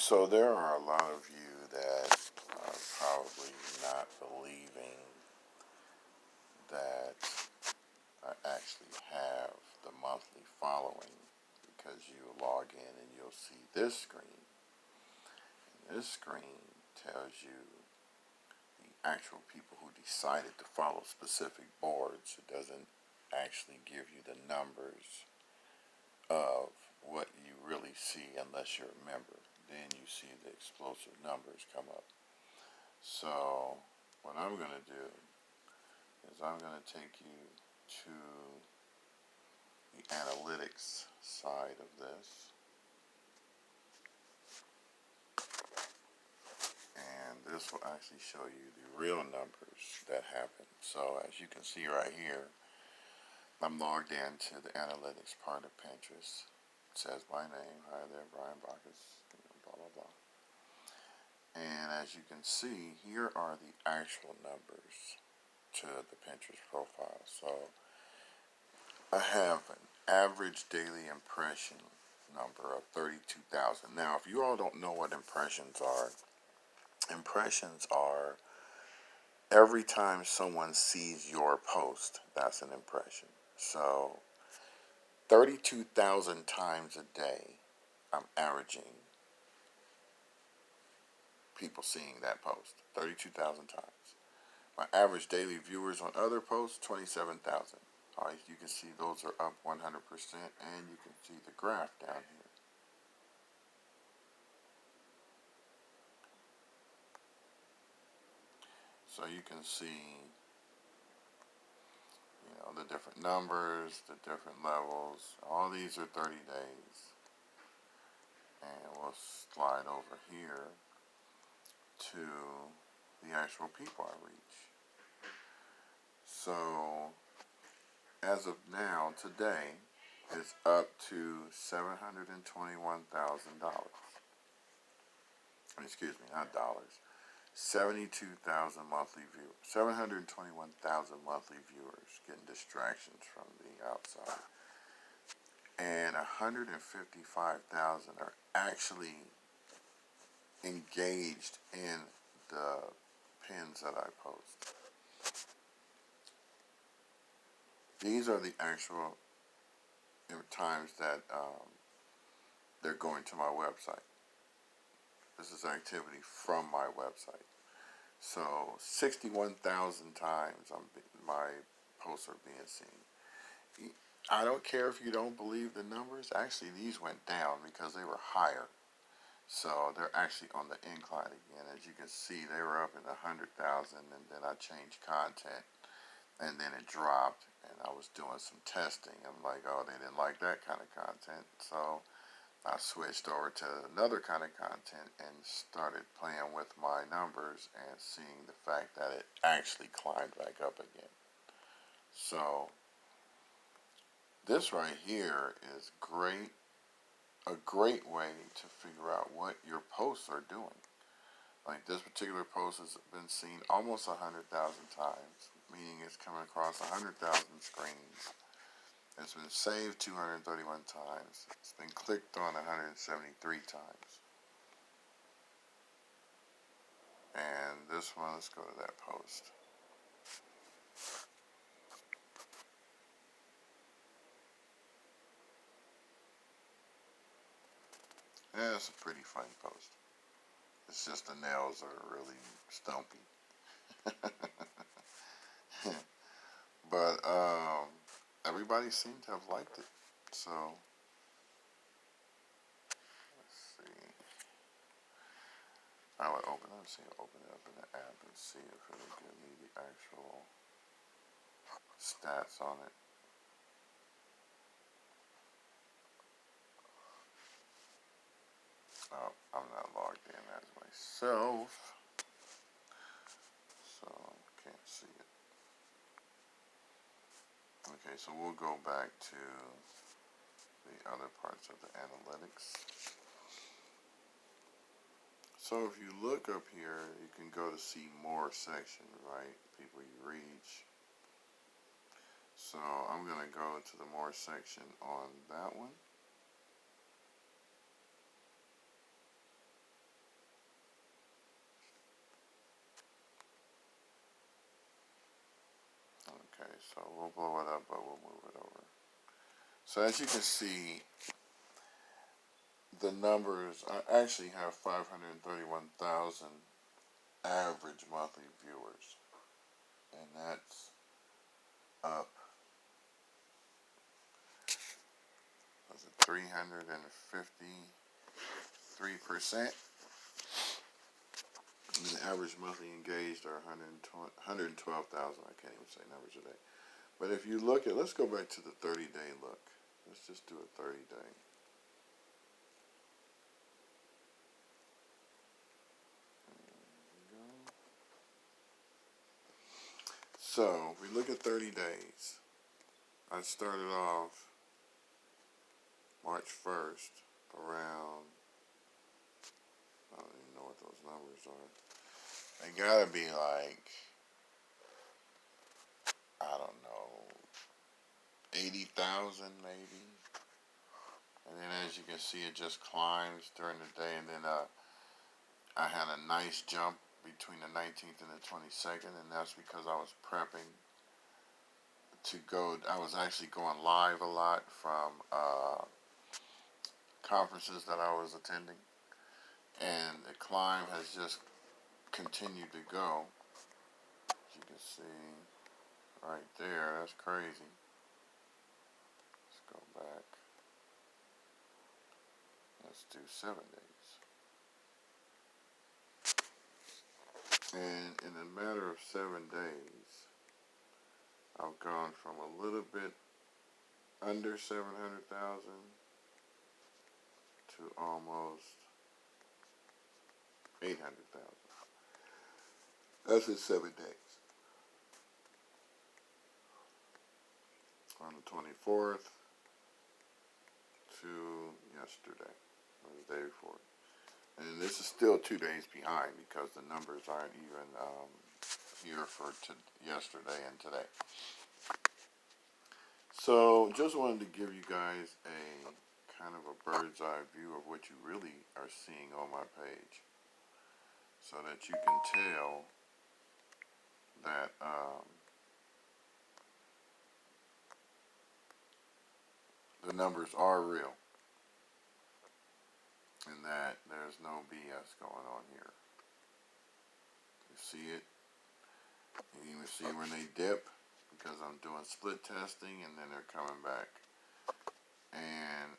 So there are a lot of you that are probably not believing that I actually have the monthly following because you log in and you'll see this screen. And this screen tells you the actual people who decided to follow specific boards. It doesn't actually give you the numbers of what you really see unless you're a member. Then you see the explosive numbers come up. So what I'm going to do is I'm going to take you to the analytics side of this. And this will actually show you the real numbers that happen. So as you can see right here, I'm logged into the analytics part of Pinterest. It says my name, hi there, Brian Baccus, blah, blah, blah. And as you can see, here are the actual numbers to the Pinterest profile. So I have an average daily impression number of 32,000. Now, if you all don't know what impressions are every time someone sees your post, that's an impression. So 32,000 times a day, I'm averaging people seeing that post, 32,000 times. My average daily viewers on other posts, 27,000. All right, you can see those are up 100%, and you can see the graph down here. So you can see, the different numbers, the different levels. All these are 30 days. And we'll slide over here to the actual people I reach. So as of now, today, it's up to $721,000. Excuse me, not dollars. 72,000 monthly viewers. 721,000 monthly viewers getting distractions from the outside. And 155,000 are actually engaged in the pins that I post. These are the actual times that they're going to my website. This is activity from my website. So 61,000 times my posts are being seen. I don't care if you don't believe the numbers. Actually, these went down because they were higher. So they're actually on the incline again. As you can see, they were up in 100,000, and then I changed content, and then it dropped, and I was doing some testing. I'm like, oh, they didn't like that kind of content. So I switched over to another kind of content and started playing with my numbers and seeing the fact that it actually climbed back up again. So this right here is a great way to figure out what your posts are doing. Like this particular post has been seen almost 100,000 times, meaning it's coming across 100,000 screens. It's been saved 231 times. It's been clicked on 173 times. And this one, let's go to that post. Yeah, it's a pretty funny post. It's just the nails are really stumpy. But everybody seemed to have liked it. So let's see. I would open it up in the app and see if it'll give me the actual stats on it. Oh, I'm not logged in as myself, so can't see it. Okay, so we'll go back to the other parts of the analytics. So if you look up here, you can go to see more section, right? People you reach. So I'm going to go to the more section on that one. So we'll blow it up, but we'll move it over. So as you can see, the numbers, I actually have 531,000 average monthly viewers. And that's up, was it 353%? And the average monthly engaged are 112,000. I can't even say numbers today. But if you look at, let's go back to the 30-day look. Let's just do a 30-day. So, if we look at 30 days, I started off March 1st around, I don't even know what those numbers are. They gotta be like, I don't know, 80,000 maybe. And then as you can see, it just climbs during the day. And then I had a nice jump between the 19th and the 22nd. And that's because I was prepping to go. I was actually going live a lot from conferences that I was attending. And the climb has just continued to go. As you can see right there, that's crazy. Let's go back. Let's do 7 days. And in a matter of 7 days, I've gone from a little bit under 700,000 to almost 800,000. That's in 7 days. On the 24th to yesterday, or the day before. And this is still 2 days behind because the numbers aren't even here for yesterday and today. So just wanted to give you guys a kind of a bird's eye view of what you really are seeing on my page, so that you can tell that the numbers are real and that there's no BS going on here. You see it. You even see when they dip, because I'm doing split testing and then they're coming back. And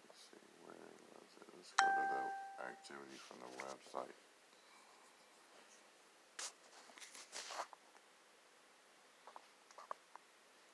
let's see, where was it? Let's go to the activity from the website.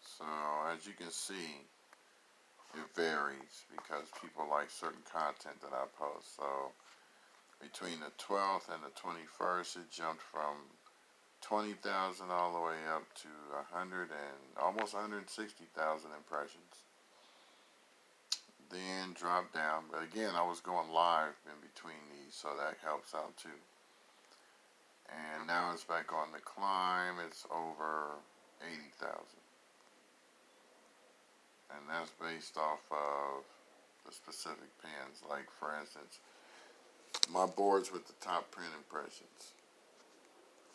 So as you can see, it varies because people like certain content that I post. So between the 12th and the 21st, it jumped from 20,000 all the way up to 100 and almost 160,000 impressions. Then dropped down, but again, I was going live in between these, so that helps out too. And now it's back on the climb. It's over 80,000. And that's based off of the specific pins. Like, for instance, my boards with the top print impressions.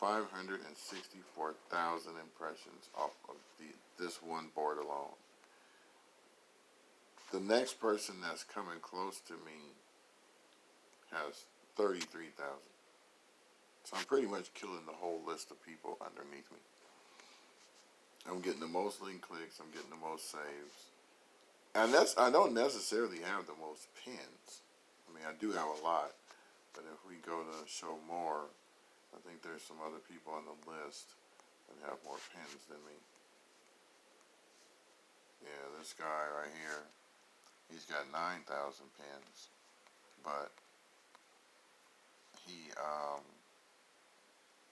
564,000 impressions off of this one board alone. The next person that's coming close to me has 33,000. So I'm pretty much killing the whole list of people underneath me. I'm getting the most link clicks. I'm getting the most saves. And I don't necessarily have the most pins. I mean, I do have a lot. But if we go to show more, I think there's some other people on the list that have more pins than me. Yeah, this guy right here, he's got 9,000 pins. But he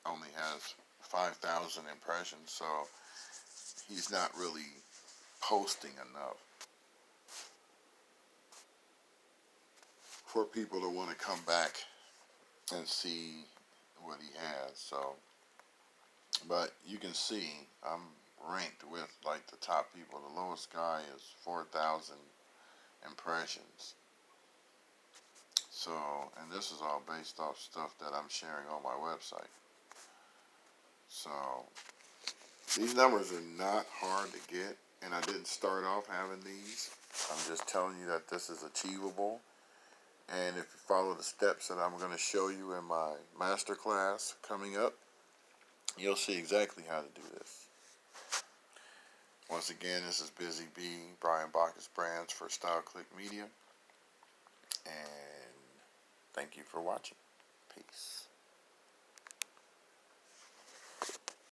only has 5,000 impressions, so he's not really posting enough for people to want to come back and see what he has. So, but you can see I'm ranked with like the top people. The lowest guy is 4,000 impressions. So, and this is all based off stuff that I'm sharing on my website. So, These numbers are not hard to get, and I didn't start off having these. I'm just telling you that this is achievable. And if you follow the steps that I'm going to show you in my master class coming up, you'll see exactly how to do this. Once again, this is Busy Bee, Brian Baccus Brands for Style Click Media. And thank you for watching. Peace.